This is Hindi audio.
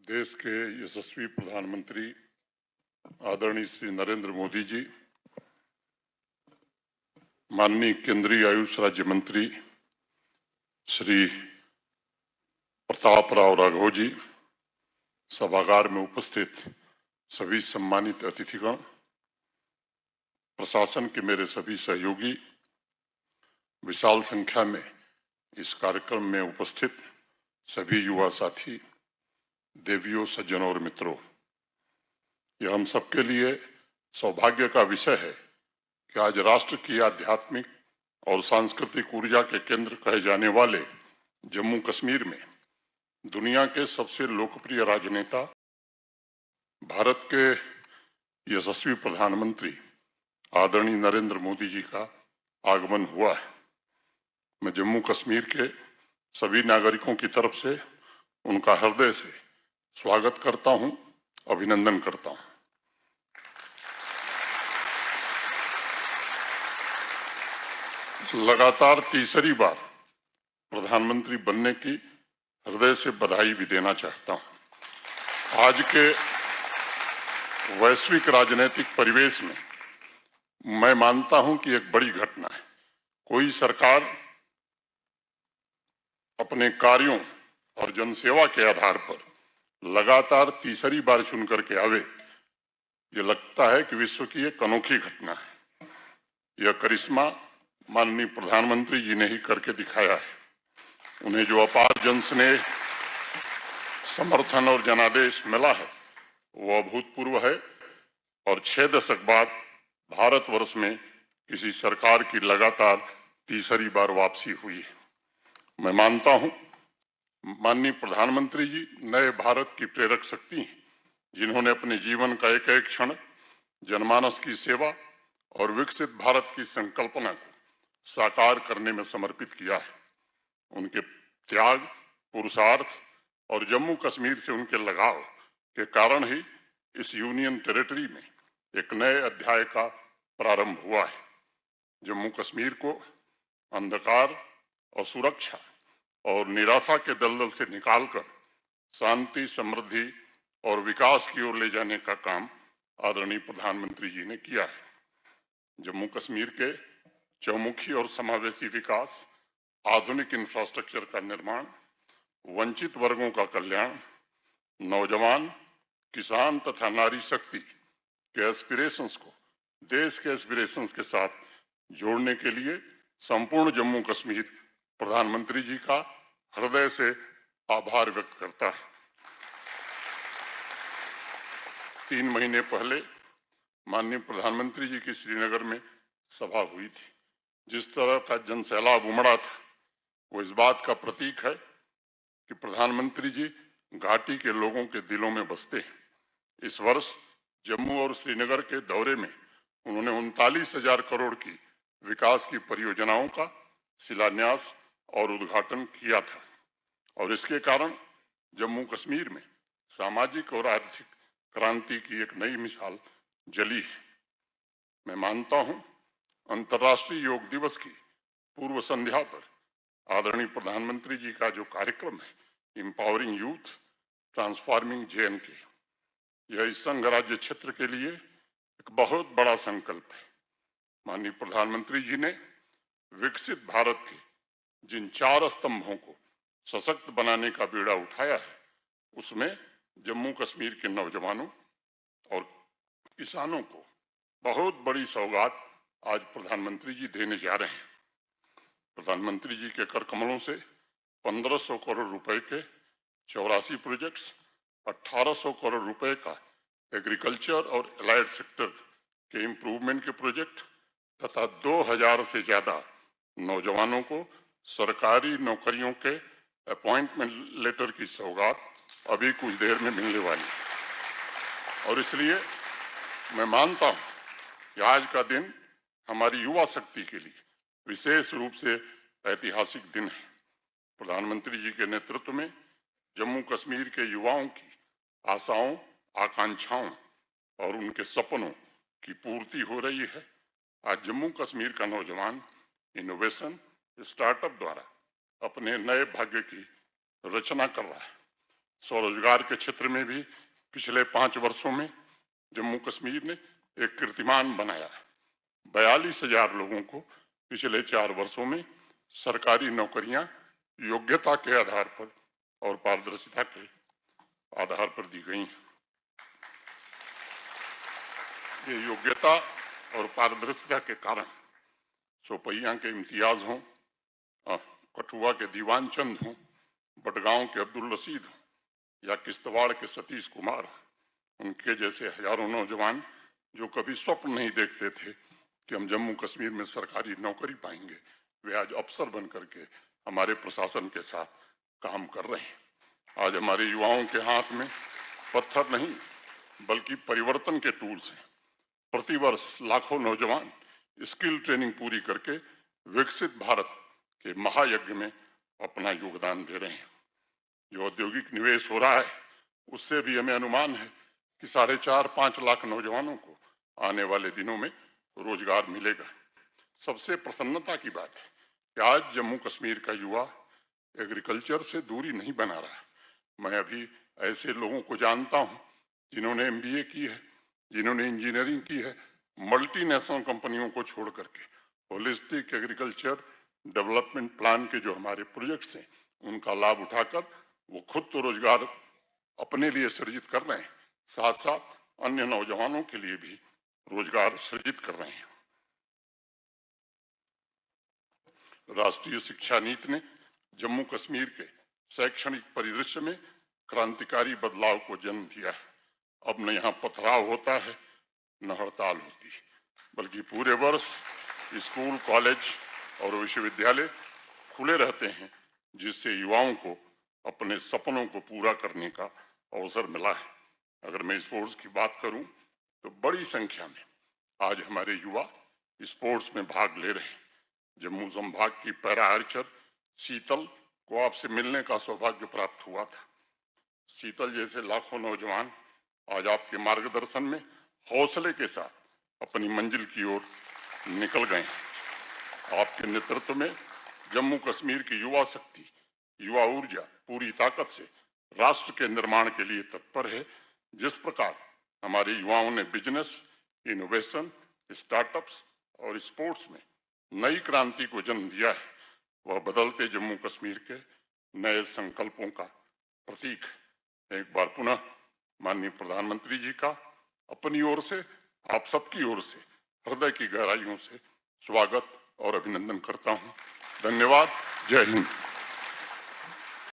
देश के यशस्वी प्रधानमंत्री आदरणीय श्री नरेंद्र मोदी जी, माननीय केंद्रीय आयुष राज्य मंत्री श्री प्रताप राव राघव जी, सभागार में उपस्थित सभी सम्मानित अतिथिगण, प्रशासन के मेरे सभी सहयोगी, विशाल संख्या में इस कार्यक्रम में उपस्थित सभी युवा साथी, देवियों, सज्जनों और मित्रों, यह हम सबके लिए सौभाग्य का विषय है कि आज राष्ट्र की आध्यात्मिक और सांस्कृतिक ऊर्जा के केंद्र कहे जाने वाले जम्मू कश्मीर में दुनिया के सबसे लोकप्रिय राजनेता, भारत के यशस्वी प्रधानमंत्री आदरणीय नरेंद्र मोदी जी का आगमन हुआ है। मैं जम्मू कश्मीर के सभी नागरिकों की तरफ से उनका हृदय से स्वागत करता हूं, अभिनंदन करता हूं। लगातार तीसरी बार प्रधानमंत्री बनने की हृदय से बधाई भी देना चाहता हूं। आज के वैश्विक राजनीतिक परिवेश में मैं मानता हूं कि एक बड़ी घटना है। कोई सरकार अपने कार्यों और जनसेवा के आधार पर लगातार तीसरी बार चुन करके आवे, ये लगता है कि विश्व की एक अनोखी घटना है। यह करिश्मा माननीय प्रधानमंत्री जी ने ही करके दिखाया है। उन्हें जो अपार जनस्नेह, समर्थन और जनादेश मिला है वो अभूतपूर्व है और 6 दशक बाद भारतवर्ष में किसी सरकार की लगातार तीसरी बार वापसी हुई है। मैं मानता हूं माननीय प्रधानमंत्री जी नए भारत की प्रेरक शक्ति हैं, जिन्होंने अपने जीवन का एक एक क्षण जनमानस की सेवा और विकसित भारत की संकल्पना को साकार करने में समर्पित किया है। उनके त्याग, पुरुषार्थ और जम्मू कश्मीर से उनके लगाव के कारण ही इस यूनियन टेरिटरी में एक नए अध्याय का प्रारंभ हुआ है। जम्मू कश्मीर को अंधकार, असुरक्षा और निराशा के दलदल से निकालकर शांति, समृद्धि और विकास की ओर ले जाने का काम आदरणीय प्रधानमंत्री जी ने किया है। जम्मू कश्मीर के चौमुखी और समावेशी विकास, आधुनिक इंफ्रास्ट्रक्चर का निर्माण, वंचित वर्गों का कल्याण, नौजवान, किसान तथा नारी शक्ति के एस्पिरेशंस को देश के एस्पिरेशंस के साथ जोड़ने के लिए संपूर्ण जम्मू कश्मीर प्रधानमंत्री जी का हृदय से आभार व्यक्त करता है। 3 महीने पहले माननीय प्रधानमंत्री जी की श्रीनगर में सभा हुई थी। जिस तरह का जनसैलाब उमड़ा था वो इस बात का प्रतीक है कि प्रधानमंत्री जी घाटी के लोगों के दिलों में बसते हैं। इस वर्ष जम्मू और श्रीनगर के दौरे में उन्होंने 39,000 करोड़ की विकास की परियोजनाओं का शिलान्यास और उद्घाटन किया था और इसके कारण जम्मू कश्मीर में सामाजिक और आर्थिक क्रांति की एक नई मिसाल जली है। मैं मानता हूं अंतर्राष्ट्रीय योग दिवस की पूर्व संध्या पर आदरणीय प्रधानमंत्री जी का जो कार्यक्रम है, इंपावरिंग यूथ ट्रांसफॉर्मिंग JNK, यह इस संघ राज्य क्षेत्र के लिए एक बहुत बड़ा संकल्प है। माननीय प्रधानमंत्री जी ने विकसित भारत के जिन 4 स्तंभों को सशक्त बनाने का बीड़ा उठाया है, उसमें जम्मू कश्मीर के नौजवानों और किसानों को बहुत बड़ी सौगात आज प्रधानमंत्री जी देने जा रहे हैं। प्रधानमंत्री जी के कर कमलों से 1500 करोड़ रुपए के 84 प्रोजेक्ट्स, 1800 करोड़ रुपए का एग्रीकल्चर और एलाइड सेक्टर के इम्प्रूवमेंट के प्रोजेक्ट तथा 2000 से ज्यादा नौजवानों को सरकारी नौकरियों के अपॉइंटमेंट लेटर की सौगात अभी कुछ देर में मिलने वाली है। और इसलिए मैं मानता हूं कि आज का दिन हमारी युवा शक्ति के लिए विशेष रूप से ऐतिहासिक दिन है। प्रधानमंत्री जी के नेतृत्व में जम्मू कश्मीर के युवाओं की आशाओं, आकांक्षाओं और उनके सपनों की पूर्ति हो रही है। आज जम्मू कश्मीर का नौजवान इनोवेशन, स्टार्टअप द्वारा अपने नए भाग्य की रचना कर रहा है। स्वरोजगार के क्षेत्र में भी पिछले 5 वर्षों में जम्मू कश्मीर ने एक कीर्तिमान बनाया। 42,000 लोगों को पिछले 4 वर्षों में सरकारी नौकरियां योग्यता के आधार पर और पारदर्शिता के आधार पर दी गई हैं। ये योग्यता और पारदर्शिता के कारण चौपैया के इम्तियाज हों, कठुआ के दीवान चंद हों, बडगांव के अब्दुल रशीद हों या किश्तवाड़ के सतीश कुमार, उनके जैसे हजारों नौजवान जो कभी स्वप्न नहीं देखते थे कि हम जम्मू कश्मीर में सरकारी नौकरी पाएंगे, वे आज अफसर बन करके हमारे प्रशासन के साथ काम कर रहे हैं। आज हमारे युवाओं के हाथ में पत्थर नहीं बल्कि परिवर्तन के टूल्स हैं। प्रतिवर्ष लाखों नौजवान स्किल ट्रेनिंग पूरी करके विकसित भारत के महायज्ञ में अपना योगदान दे रहे हैं। जो औद्योगिक निवेश हो रहा है उससे भी हमें अनुमान है कि 4.5-5 लाख नौजवानों को आने वाले दिनों में रोजगार मिलेगा। सबसे प्रसन्नता की बात है कि आज जम्मू कश्मीर का युवा एग्रीकल्चर से दूरी नहीं बना रहा है। मैं अभी ऐसे लोगों को जानता हूं जिन्होंने MBA की है, जिन्होंने इंजीनियरिंग की है, मल्टीनेशनल कंपनियों को छोड़ करके होलिस्टिक एग्रीकल्चर डेवलपमेंट प्लान के जो हमारे प्रोजेक्ट्स हैं उनका लाभ उठाकर वो खुद तो रोजगार अपने लिए सृजित कर रहे हैं, साथ साथ अन्य नौजवानों के लिए भी रोजगार सृजित कर रहे हैं। राष्ट्रीय शिक्षा नीति ने जम्मू कश्मीर के शैक्षणिक परिदृश्य में क्रांतिकारी बदलाव को जन्म दिया है। अब न यहाँ पथराव होता है न हड़ताल होती है, बल्कि पूरे वर्ष स्कूल, कॉलेज और विश्वविद्यालय खुले रहते हैं, जिससे युवाओं को अपने सपनों को पूरा करने का अवसर मिला है। अगर मैं स्पोर्ट्स की बात करूं तो बड़ी संख्या में आज हमारे युवा स्पोर्ट्स में भाग ले रहे हैं। जम्मू संभाग की पैरा आर्चर शीतल को आपसे मिलने का सौभाग्य प्राप्त हुआ था। शीतल जैसे लाखों नौजवान आज आपके मार्गदर्शन में हौसले के साथ अपनी मंजिल की ओर निकल गए हैं। आपके नेतृत्व में जम्मू कश्मीर की युवा शक्ति, युवा ऊर्जा पूरी ताकत से राष्ट्र के निर्माण के लिए तत्पर है। जिस प्रकार हमारे युवाओं ने बिजनेस, इनोवेशन, स्टार्टअप्स और स्पोर्ट्स में नई क्रांति को जन्म दिया है, वह बदलते जम्मू कश्मीर के नए संकल्पों का प्रतीक है। एक बार पुनः माननीय प्रधानमंत्री जी का अपनी ओर से, आप सबकी ओर से हृदय की गहराइयों से स्वागत और अभिनंदन करता हूं। धन्यवाद। जय हिंद।